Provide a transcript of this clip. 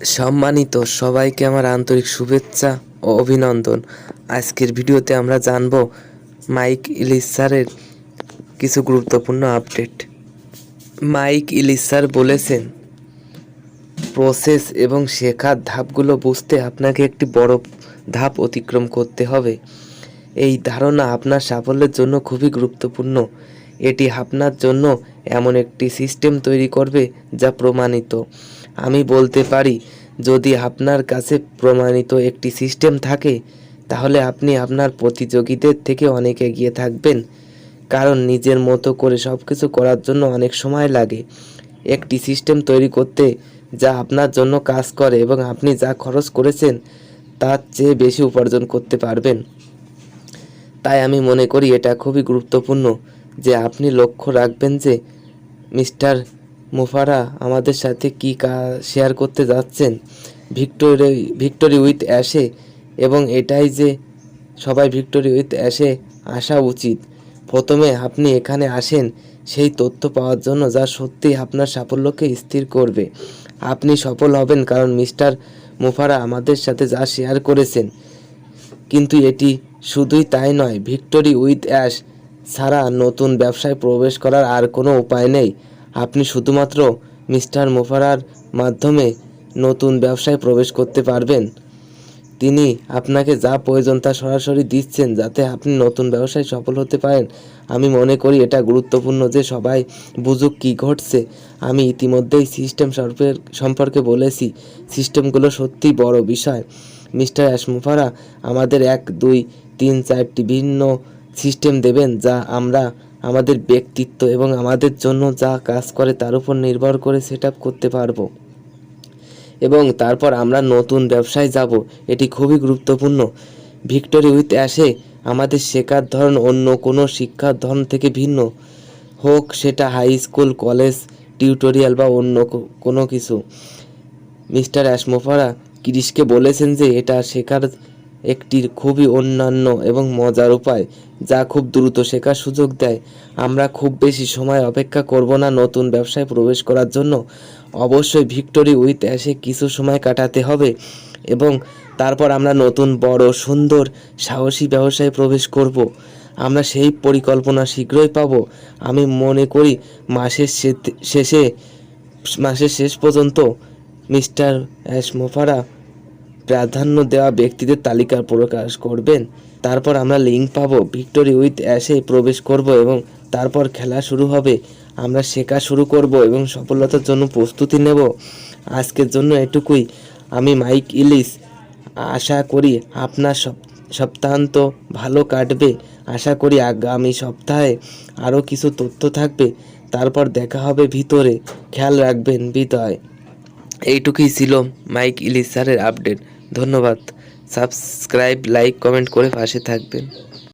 সম্মানিত সবাইকে আমার আন্তরিক শুভেচ্ছা ও অভিনন্দন। আজকের ভিডিওতে আমরা জানব মাইক ইলিশ স্যারের কিছু গুরুত্বপূর্ণ আপডেট। মাইক ইলিশ স্যার বলেছেন, প্রসেস এবং শেখার ধাপগুলো বুঝতে আপনাকে একটি বড় ধাপ অতিক্রম করতে হবে। এই ধারণা আপনার সাফল্যের জন্য খুবই গুরুত্বপূর্ণ। এটি আপনার জন্য এমন একটি সিস্টেম তৈরি করবে যা প্রমাণিত। আমি বলতে পারি, যদি আপনার কাছে প্রমাণিত একটি সিস্টেম থাকে, তাহলে আপনি আপনার প্রতিযোগীদের থেকে অনেক এগিয়ে থাকবেন। কারণ নিজের মতো করে সব কিছু করার জন্য অনেক সময় লাগে। একটি সিস্টেম তৈরি করতে যা আপনার জন্য কাজ করে এবং আপনি যা খরচ করেছেন তার চেয়ে বেশি উপার্জন করতে পারবেন। তাই আমি মনে করি এটা খুবই গুরুত্বপূর্ণ যে আপনি লক্ষ্য রাখবেন যে মিস্টার মুফারা আমাদের সাথে কী শেয়ার করতে যাচ্ছেন ভিক্টোরি উইথ অ্যাশে, এবং এটাই যে সবাই ভিক্টোরি উইথ অ্যাশে আসা উচিত। প্রথমে আপনি এখানে আসেন সেই তথ্য পাওয়ার জন্য যা সত্যিই আপনার সাফল্যকে স্থির করবে। আপনি সফল হবেন কারণ মিস্টার মুফারা আমাদের সাথে যা শেয়ার করেছেন। কিন্তু এটি শুধুই তাই নয়, ভিক্টোরি উইথ অ্যাশ ছাড়া নতুন ব্যবসায় প্রবেশ করার আর কোনো উপায় নেই। আপনি শুধুমাত্র মিস্টার মুফারার মাধ্যমে নতুন ব্যবসায় প্রবেশ করতে পারবেন। তিনি আপনাকে যা প্রয়োজন তা সরাসরি দিচ্ছেন যাতে আপনি নতুন ব্যবসায় সফল হতে পারেন। আমি মনে করি এটা গুরুত্বপূর্ণ যে সবাই বুঝুক কী ঘটছে। আমি ইতিমধ্যেই সিস্টেম সম্পর্কে বলেছি। সিস্টেমগুলো সত্যিই বড় বিষয়। মিস্টার মুফারা আমাদের 1, 2, 3, 4টি ভিন্ন সিস্টেম দেবেন যা আমরা আমাদের ব্যক্তিত্ব এবং আমাদের জন্য যা কাজ করে তার উপর নির্ভর করে সেট আপ করতে পারবো, এবং তারপর আমরা নতুন ব্যবসায় যাব। এটি খুবই গুরুত্বপূর্ণ। ভিক্টোরি উইথ অ্যাশে আমাদের শেখার ধরন অন্য কোনো শিক্ষার ধরন থেকে ভিন্ন, হোক সেটা হাই স্কুল, কলেজ, টিউটোরিয়াল বা অন্য কোনো কিছু। মিস্টার মুফারা ক্রিসকে বলেছেন যে এটা শেখার একটি খুবই অন্যান্য এবং মজার উপায় যা খুব দ্রুত শেখার সুযোগ দেয়। আমরা খুব বেশি সময় অপেক্ষা করব না নতুন ব্যবসায় প্রবেশ করার জন্য। অবশ্যই ভিক্টোরি উইথ অ্যাশে কিছু সময় কাটাতে হবে এবং তারপর আমরা নতুন বড় সুন্দর সাহসী ব্যবসায় প্রবেশ করব। আমরা সেই পরিকল্পনা শীঘ্রই পাব। আমি মনে করি মাসের শেষ পর্যন্ত মিস্টার মুফারা প্রাধান্য দেওয়া ব্যক্তিদের তালিকা প্রকাশ করবেন। তারপর আমরা লিঙ্ক পাবো, ভিক্টোরি উইথ অ্যাশে প্রবেশ করব এবং তারপর খেলা শুরু হবে। আমরা শেখা শুরু করব এবং সফলতার জন্য প্রস্তুতি নেব। আজকের জন্য এটুকুই। আমি মাইক ইলিশ। আশা করি আপনার সপ্তাহান্ত ভালো কাটবে। আশা করি আগামী সপ্তাহে আরও কিছু তথ্য থাকবে। তারপর দেখা হবে ভিতরে। খেয়াল রাখবেন। বিদায়। এইটুকুই ছিল মাইক ইলিশ স্যারের আপডেট। ধন্যবাদ। সাবস্ক্রাইব, লাইক, কমেন্ট করে পাশে থাকবেন।